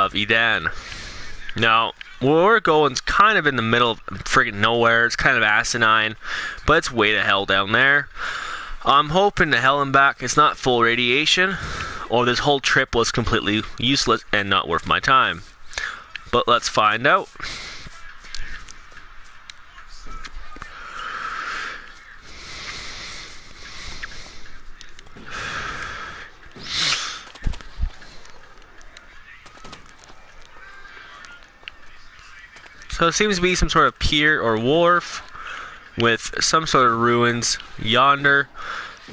of Eden. Now, where we're going is kind of in the middle of friggin' nowhere. It's kind of asinine, but it's way to hell down there. I'm hoping to hell and back it's not full radiation, or this whole trip was completely useless and not worth my time. But let's find out. So it seems to be some sort of pier or wharf with some sort of ruins yonder.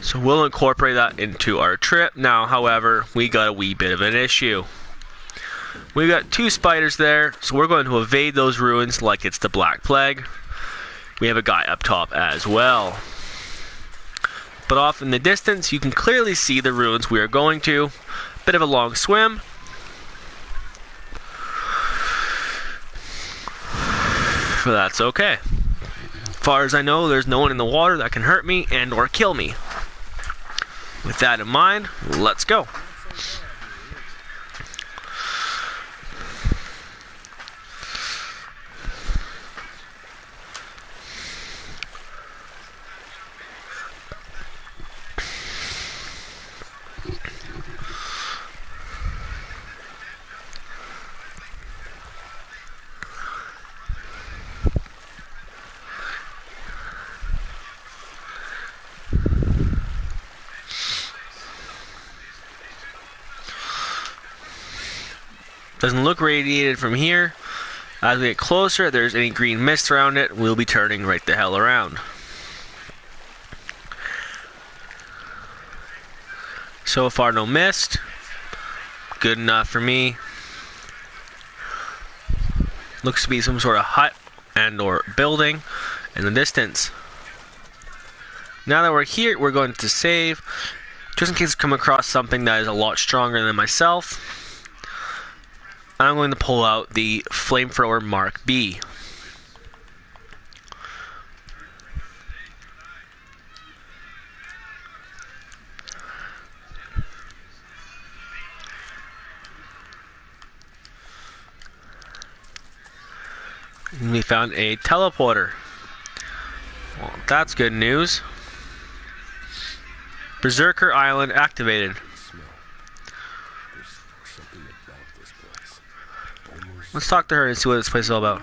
So we'll incorporate that into our trip. Now, however, we got a wee bit of an issue. We've got 2 spiders there, so we're going to evade those ruins like it's the Black Plague. We have a guy up top as well. But off in the distance, you can clearly see the ruins we are going to. Bit of a long swim. But that's okay. As far as I know, there's no one in the water that can hurt me and or kill me. With that in mind, let's go. Doesn't look radiated from here. As we get closer, if there's any green mist around it, we'll be turning right the hell around. So far, no mist. Good enough for me. Looks to be some sort of hut and or building in the distance. Now that we're here, we're going to save. Just in case I come across something that is a lot stronger than myself. I'm going to pull out the Flamethrower Mark B. And we found a teleporter. Well, that's good news. Berserker Island activated. Let's talk to her and see what this place is all about.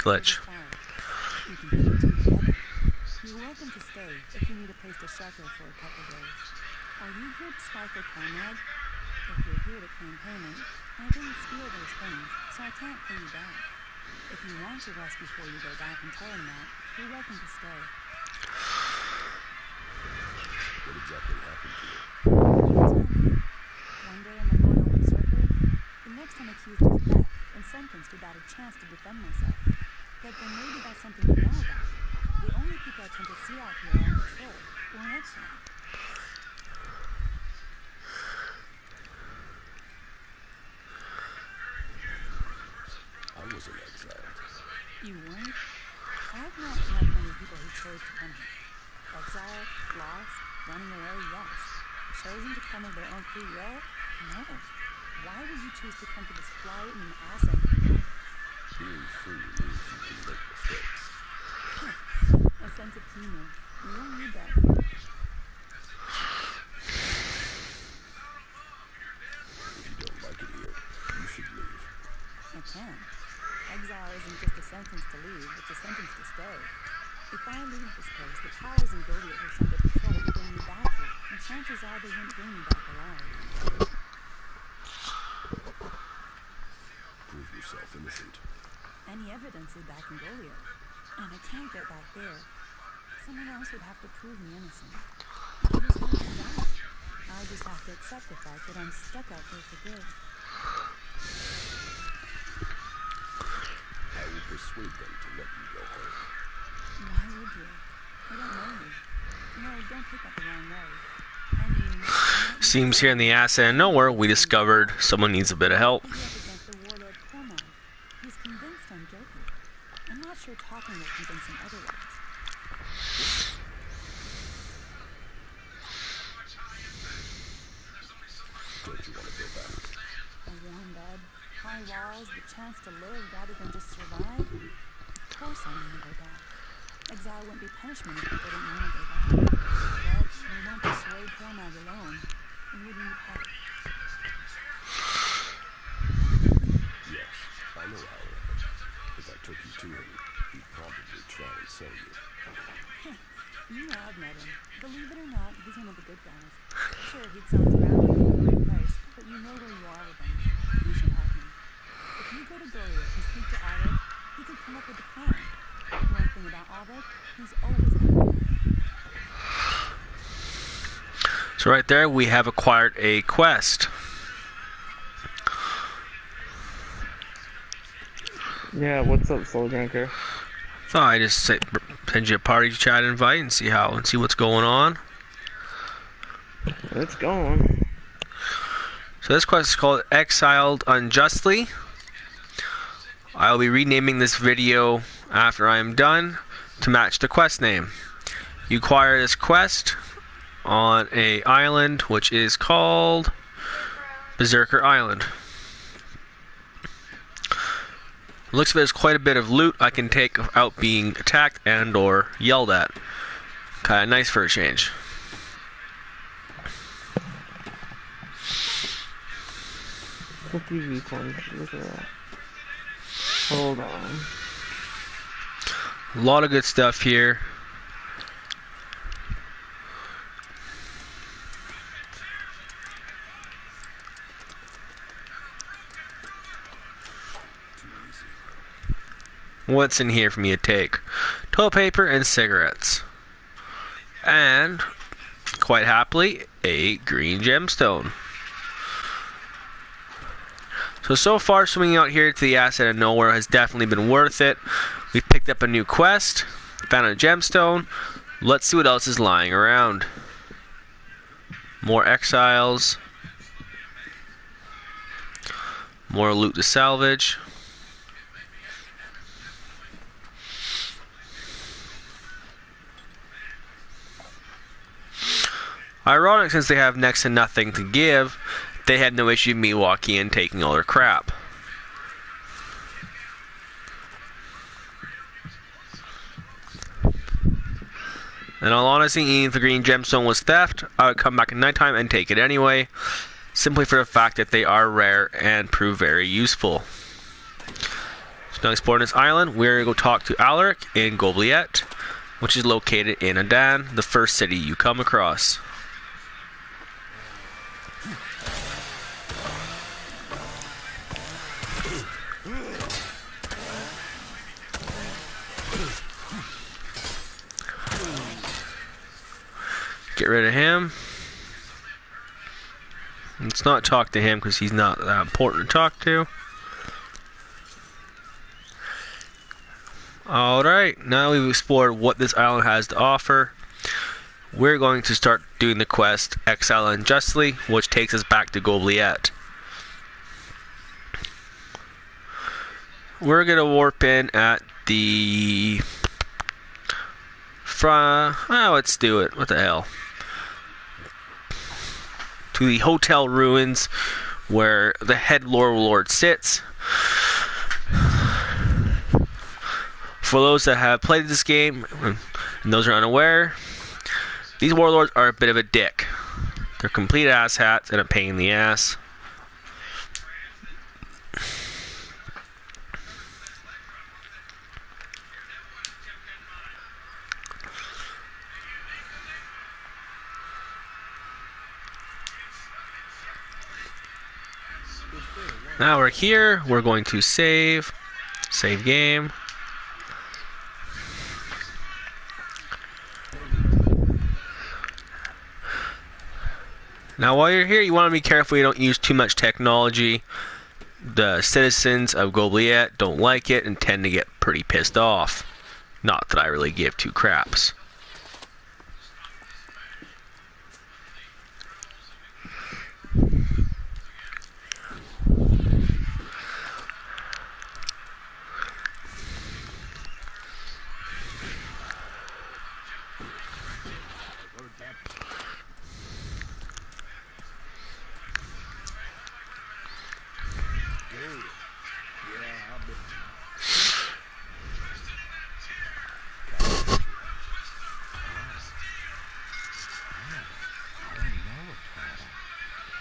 Glitch. You're welcome to stay if you need a place to shelter for a couple days. Are you here to spy for Conrad? If you're here to claim payment, I didn't steal those things, so I can't pay you back. If you want to rest before you go back and tell him that, you're welcome to stay. What exactly happened to you? One day I'm a loyal berserker, the next I'm accused of theft and sentenced without a chance to defend myself. But then maybe that's something you know about. The only people I tend to see out here are on patrol or in exile. I wasn't exiled. You weren't? I've not met many people who chose to come here. Exiled, lost, running away, yes. Chosen to come of their own free will? No. Why would you choose to come to this fly-eating ass end? Being free means you can make mistakes. A sense of humor. We don't need that. If you don't like it here, you should leave. I can. Exile isn't just a sentence to leave, it's a sentence to stay. If I leave this place, the powers in Goliath who send a patrol to bring me back here, and chances are they won't bring me back alive. Prove yourself innocent. Any evidence is back in Goliath, and I can't get back there. Someone else would have to prove me innocent. I just have to die. I just have to accept the fact that I'm stuck out there for good. I will persuade them to let you go home. Why would you? I don't know you. No, don't take that the wrong way. I mean, Seems here in the ass end of nowhere, we discovered someone needs a bit of help. against the warlord Cormac. He's convinced I'm guilty. I'm not sure talking will convince him otherwise. you want to go back? A warm bed, high walls, the chance to live rather than just survive. Of course I want to go back. Exile wouldn't be punishment if people didn't want to go back. But we won't persuade Cormag alone. We would need help. Yes, I know how it. If I took you to him, he'd probably try and sell you. You know I've met him. Believe it or not, he's one of the good guys. Sure, he'd sell his ground at the right price, but you know where you are with him. You should help me. If you go to Goliath and speak to Ovid, he could come up with a plan. One thing about Ovid, he's always got a plan. So right there, we have acquired a quest. Yeah, what's up, Soul Drinker? Thought I just send you a party chat invite and see what's going on. It's going. So this quest is called Exiled Unjustly. I'll be renaming this video after I am done to match the quest name. You acquire this quest on a island which is called Berserker Island. Looks like there's quite a bit of loot I can take without being attacked and or yelled at. Kinda nice for a change. TV points, look at that. Hold on. A lot of good stuff here. What's in here for me to take? Toilet paper and cigarettes. And, quite happily, a green gemstone. So far swimming out here to the asset of nowhere has definitely been worth it. We've picked up a new quest, found a gemstone. Let's see what else is lying around. More exiles. More loot to salvage. Ironic, since they have next to nothing to give, they had no issue me walking in taking all their crap. In all honesty, even if the green gemstone was theft, I would come back at nighttime and take it anyway, simply for the fact that they are rare and prove very useful. So now exploring this island, we're going to go talk to Alaric in Gobliet, which is located in Adan, the first city you come across. Get rid of him. Let's not talk to him because he's not that important to talk to. Alright, now we've explored what this island has to offer. We're going to start doing the quest Exiled Unjustly, which takes us back to Gobliet. We're going to warp in at the... let's do it. What the hell? To the hotel ruins where the head warlord sits. For those that have played this game, and those are unaware, these warlords are a bit of a dick. They're complete asshats and a pain in the ass. Now we're here, we're going to save game. Now while you're here, you want to be careful you don't use too much technology. The citizens of Gobliet don't like it and tend to get pretty pissed off. Not that I really give two craps.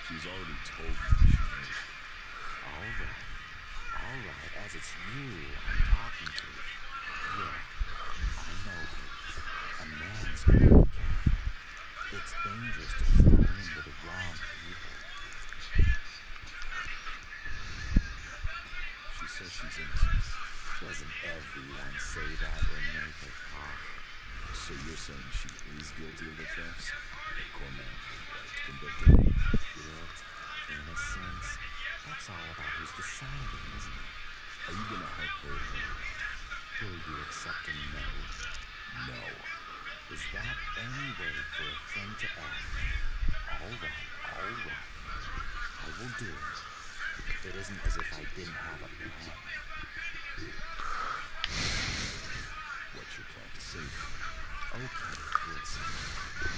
She's already told me she knows. Alright, as it's you I'm talking to. Yeah, I know this. A man's gotta be careful. It's dangerous to throw in with the wrong people. She says she's innocent. Doesn't everyone say that when they talk? So you're saying she is guilty of the thefts? But Cormac was right to convict her? Guilt, innocence, that's all about who's deciding, isn't it? Are you gonna help her or what? Will you accept a no? No. Is that any way for a friend to act? Alright. I will do it. It isn't as if I didn't have a plan. What's your plan to save her? Okay, listen.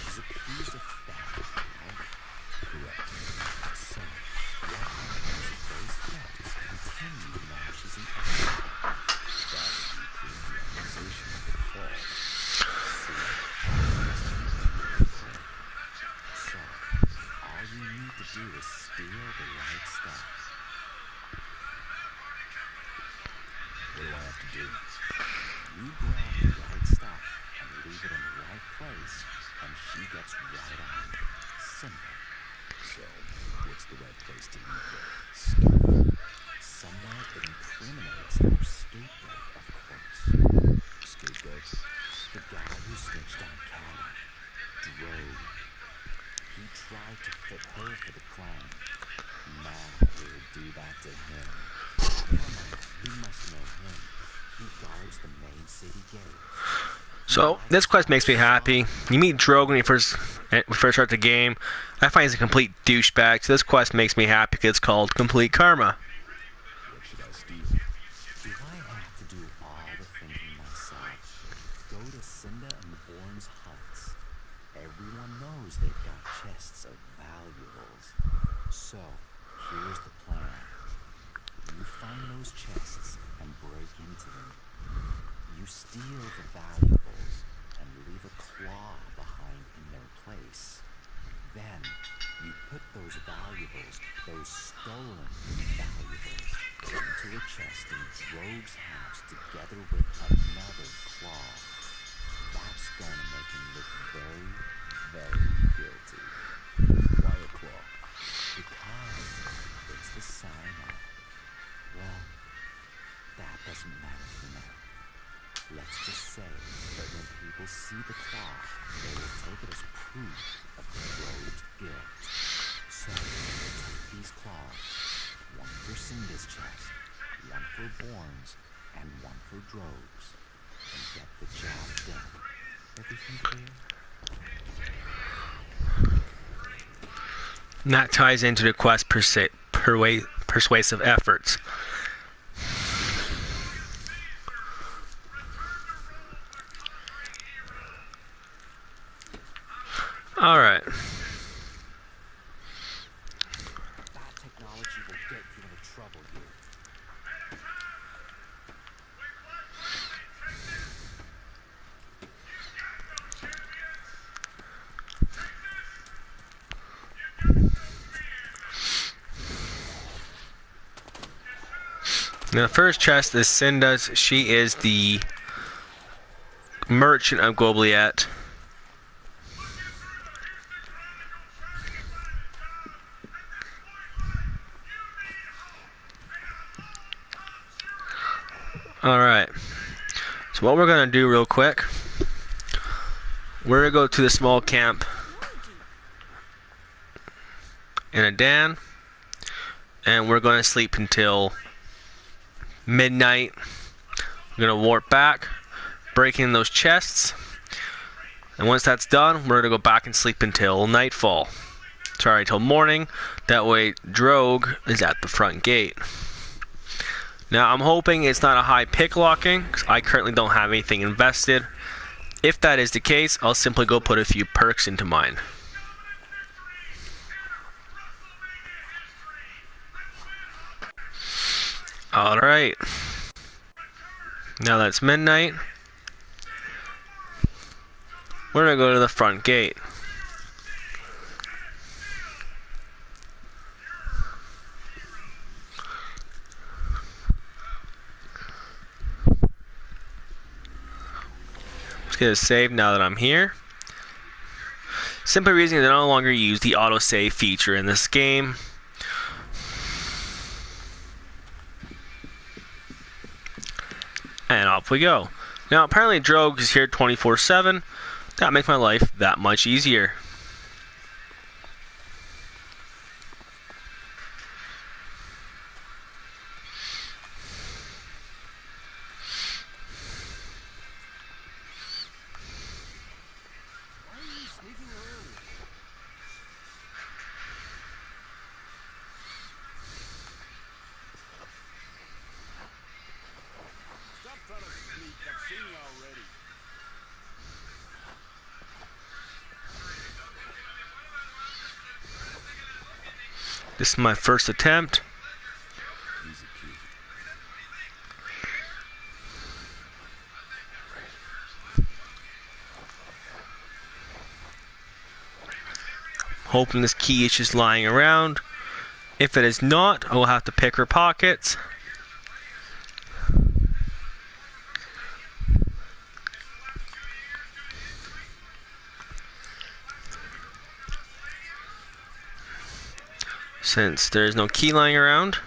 She's accused of theft, right? Correct. So, what happens if those thefts continue now she's in exile? That would be proof the accusation would fall. See? Just keep it in play. So, all you need to do is steal the right stuff. What do I have to do? You grab the right stuff and leave it in the right place, and she gets right on it. Simple. So, what's the right place to leave the stuff? Somewhere it incriminates our scapegoat, of course. Scapegoat? The guy who snitched on Callie. Drogue. He tried to fit her for the crime. Now we'll do that to him. Come on, you must know him. He guards the main city gate. So this quest makes me happy. You meet Drogue when you first start the game. I find he's a complete douchebag. So this quest makes me happy because it's called Complete Karma. What should I steal? Do I have to do all the thinking myself? Go to Cinda and Born's huts. Everyone knows they've got chests of valuables. So, here's the plan. You find those chests and break into them. You steal the valuables and leave a claw behind in their place. Then, you put those valuables, those stolen valuables, into a chest in Drogue's house together with another claw. That's gonna make him look very, very guilty. Why a claw? Because it's the sign of, well, that doesn't matter for now. Let's just say that when people see the claw, they will take it as proof of Drogue's guilt. So, take these claws, one for Cinda's chest, one for Born's, and one for Drogue's, and get the job done. Everything clear? And that ties into the quest persuasive efforts. Alright. That technology will get you into trouble here. Now the first chest is Cinda's. She is the merchant of Gobliet. Alright, so what we're going to do real quick, we're going to go to the small camp in Adan, and we're going to sleep until midnight. We're going to warp back, break in those chests, and once that's done, we're going to go back and sleep until nightfall. Sorry, till morning. That way Drogue is at the front gate. Now, I'm hoping it's not a high pick locking, because I currently don't have anything invested. If that is the case, I'll simply go put a few perks into mine. Alright. Now that it's midnight, we're going to go to the front gate. gonna save now that I'm here. Simply reason they no longer use the autosave feature in this game. And off we go. Now apparently Drogue is here 24/7. That makes my life that much easier. Stop trying to sneak. I've seen you already. This is my first attempt. Easy key. Hoping this key is just lying around. If it is not, I will have to pick her pockets. Since there's no key lying around,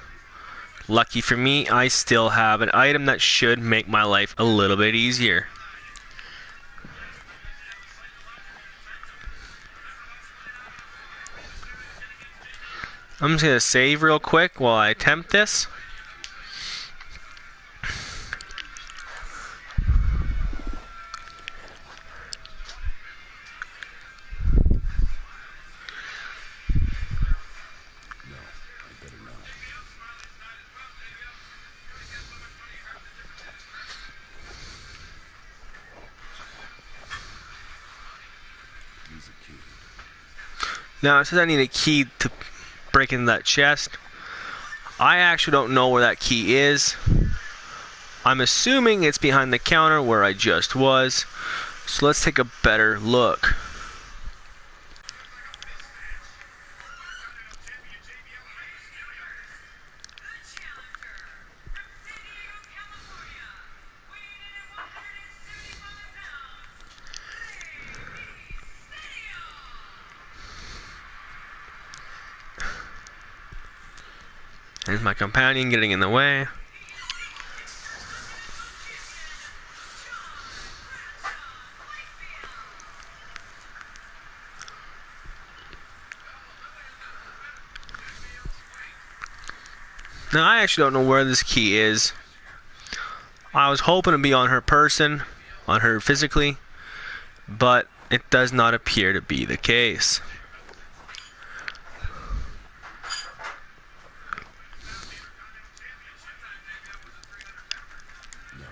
lucky for me, I still have an item that should make my life a little bit easier. I'm just going to save real quick while I attempt this. No, I better not. Easy key. Now, it says I need a key to break into that chest. I actually don't know where that key is. I'm assuming it's behind the counter where I just was. So let's take a better look. There's my companion getting in the way. Now, I actually don't know where this key is. I was hoping to be on her person, on her physically, but it does not appear to be the case. No,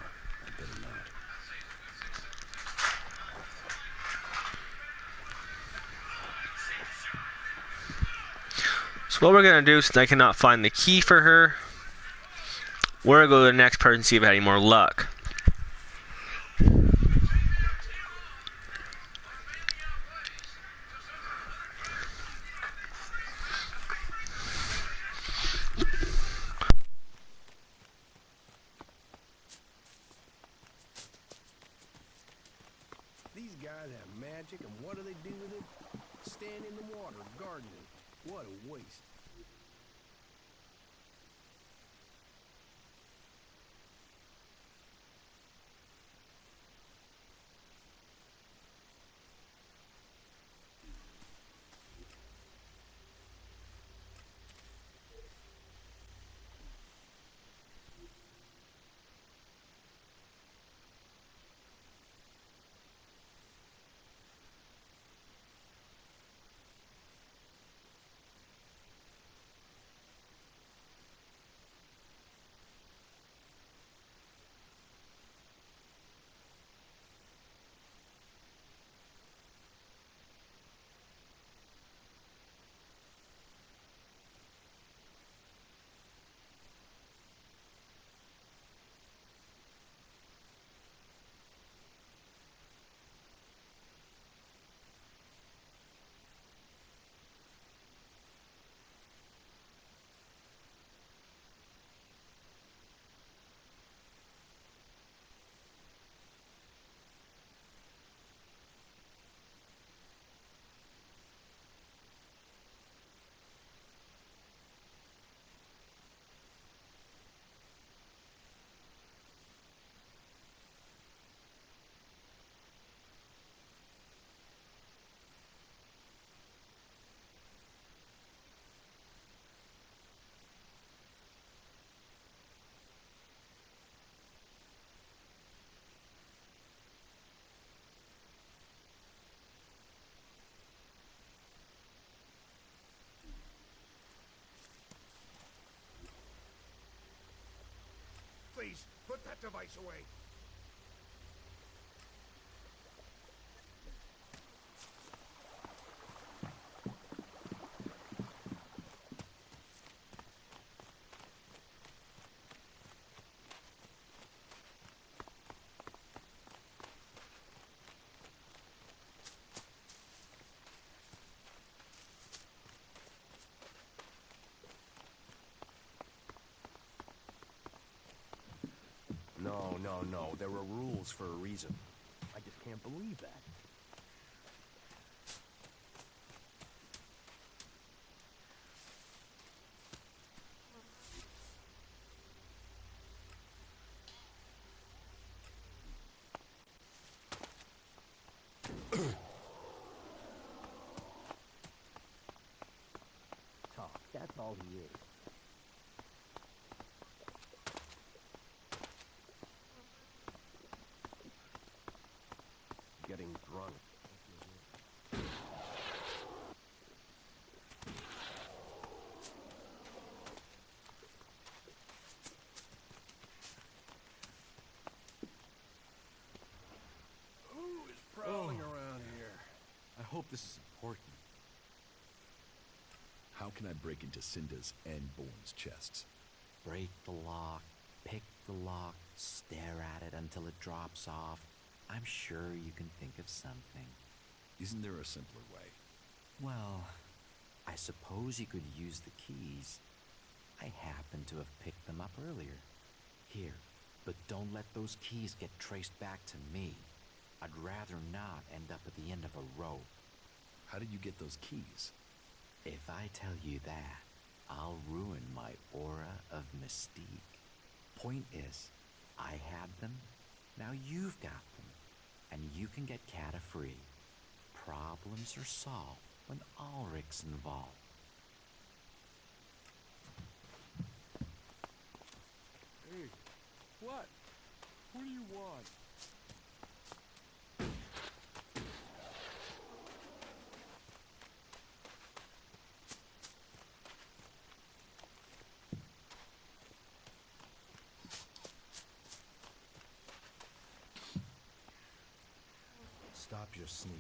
I better not. So what we're going to do, since I cannot find the key for her, we're going to go to the next person and see if I had any more luck. These guys have magic, and what do they do with it? Stand in the water, gardening. What a waste. device away. No. There are rules for a reason. I just can't believe that. Talk, that's all he is. Getting drunk. Who is prowling around here? I hope this is important. How can I break into Cinda's and Bourne's chests? Break the lock, pick the lock, stare at it until it drops off. I'm sure you can think of something. Isn't there a simpler way? Well, I suppose you could use the keys. I happen to have picked them up earlier. Here, but don't let those keys get traced back to me. I'd rather not end up at the end of a rope. How did you get those keys? If I tell you that, I'll ruin my aura of mystique. Point is, I had them, now you've got them, and you can get Kata free. Problems are solved when Ulrich's involved. Hey, what? What do you want? Stop your sneaking.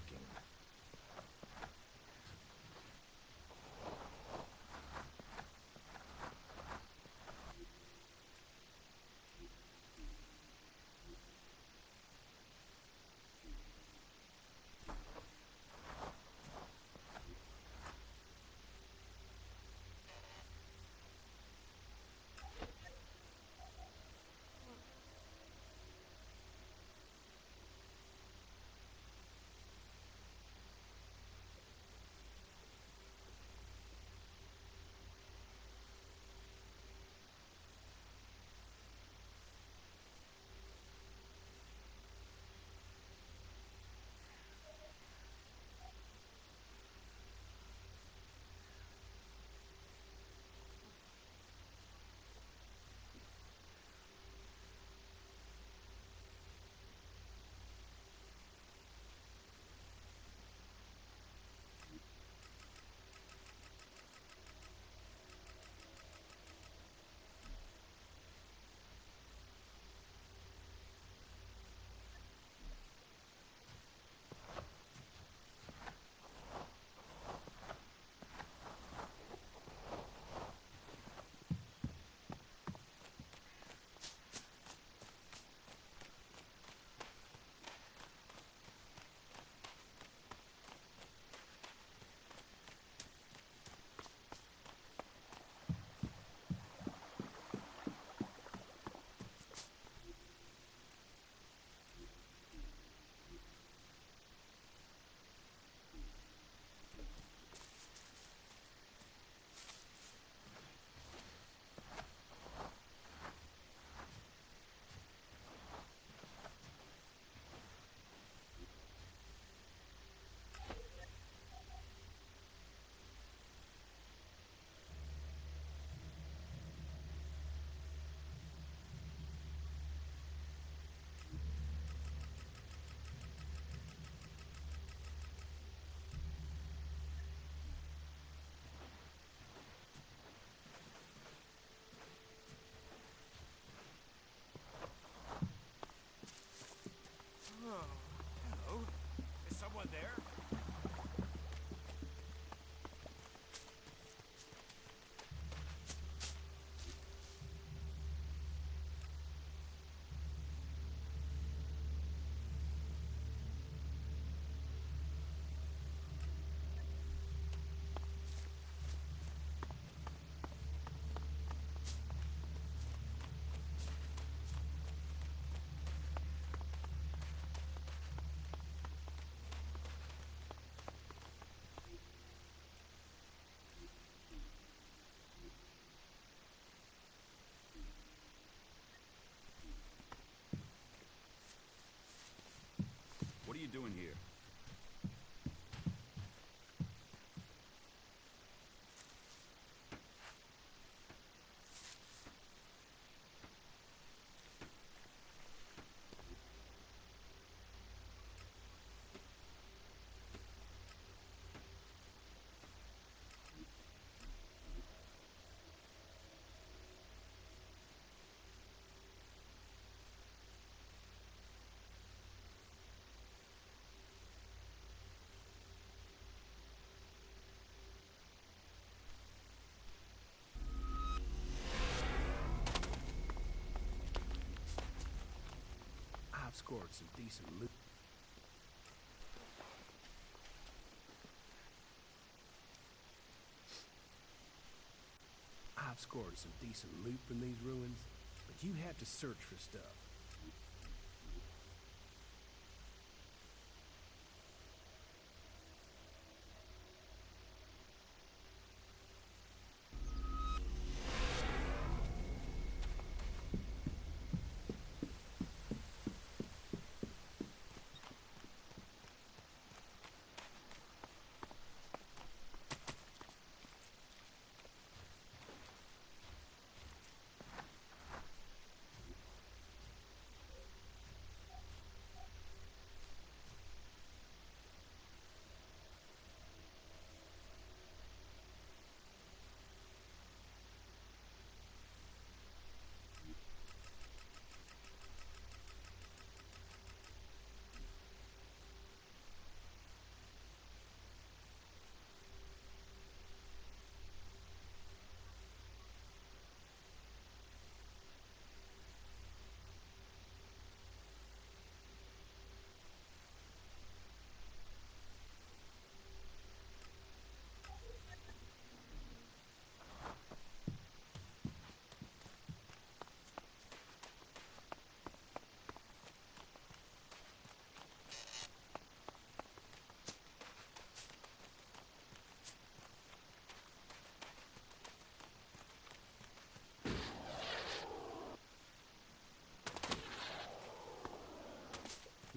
scored some decent loot. I've scored some decent loot from these ruins, but you have to search for stuff.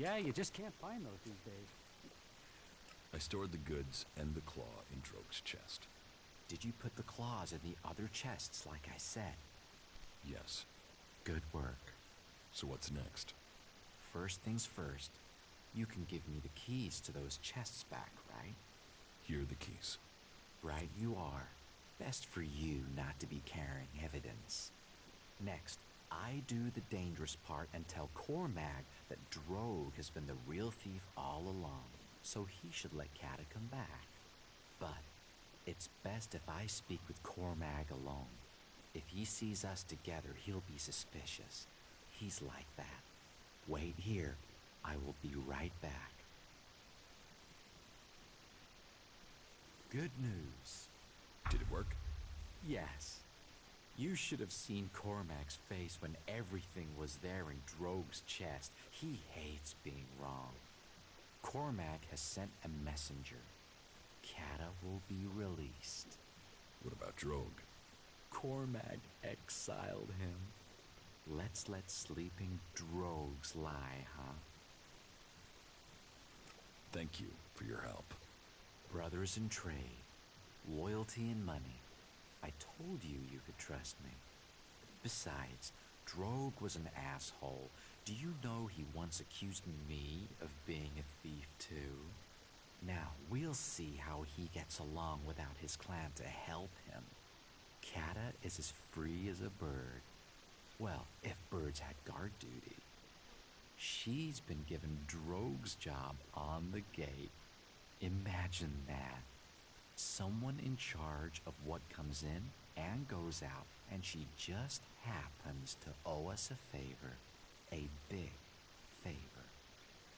Yeah, you just can't find those these days. I stored the goods and the claw in Droge's chest. Did you put the claws in the other chests like I said? Yes. Good work. So what's next? First things first, you can give me the keys to those chests back, right? Here are the keys. Right you are. Best for you not to be carrying evidence. Next, I do the dangerous part and tell Cormag that Droge has been the real thief all along, so he should let Kata come back. But it's best if I speak with Cormag alone. If he sees us together, he'll be suspicious. He's like that. Wait here. I will be right back. Good news. Did it work? Yes. You should have seen Cormac's face when everything was there in Droge's chest. He hates being wrong. Cormac has sent a messenger. Kata will be released. What about Droge? Cormac exiled him. Let's let sleeping Drogues lie, huh? Thank you for your help. Brothers in trade, loyalty and money. I told you you could trust me. Besides, Droge was an asshole. Do you know he once accused me of being a thief too? Now, we'll see how he gets along without his clan to help him. Kata is as free as a bird. Well, if birds had guard duty. She's been given Droge's job on the gate. Imagine that. Someone in charge of what comes in and goes out, and she just happens to owe us a favor. A big favor.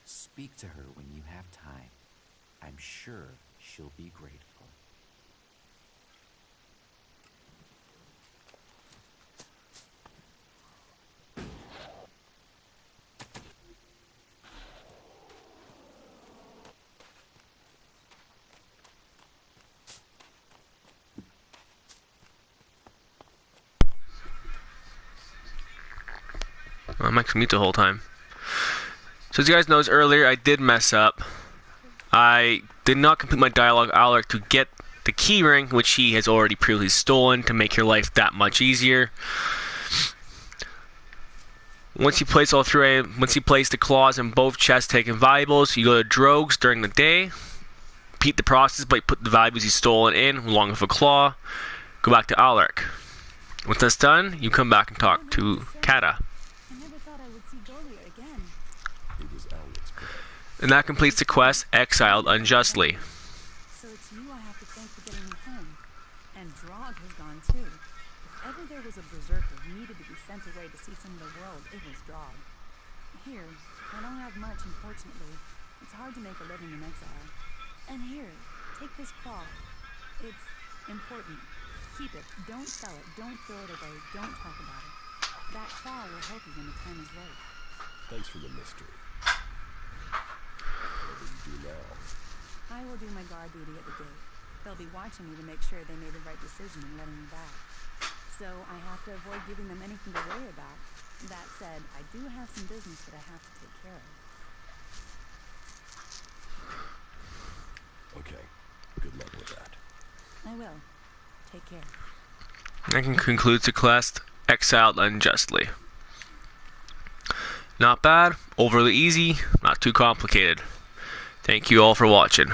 Speak to her when you have time. I'm sure she'll be grateful. I'm actually mute the whole time. So as you guys noticed earlier, I did mess up. I did not complete my dialogue Alaric to get the key ring, which he has already previously stolen to make your life that much easier. Once you place the claws in both chests taking valuables, you go to Droge's during the day, repeat the process, but you put the valuables you stolen in along with a claw, go back to Alaric. Once that's done, you come back and talk to Kata. I never thought I would see Golia again. It was Alaric's plan. And that completes the quest, Exiled Unjustly. So it's you I have to thank for getting me home. And Drog has gone too. If ever there was a berserker who needed to be sent away to see some of the world, it was Drog. Here, I don't have much, unfortunately. It's hard to make a living in exile. And here, take this claw. It's important. Keep it. Don't sell it. Don't throw it away. Don't talk about it. That claw will help you when the time is right. Thanks for the mystery. What will you do now? I will do my guard duty at the gate. They'll be watching me to make sure they made the right decision in letting me back. So I have to avoid giving them anything to worry about. That said, I do have some business that I have to take care of. Okay. Good luck with that. I will. Take care. That concludes the quest, Exiled Unjustly. Not bad, overly easy, not too complicated. Thank you all for watching.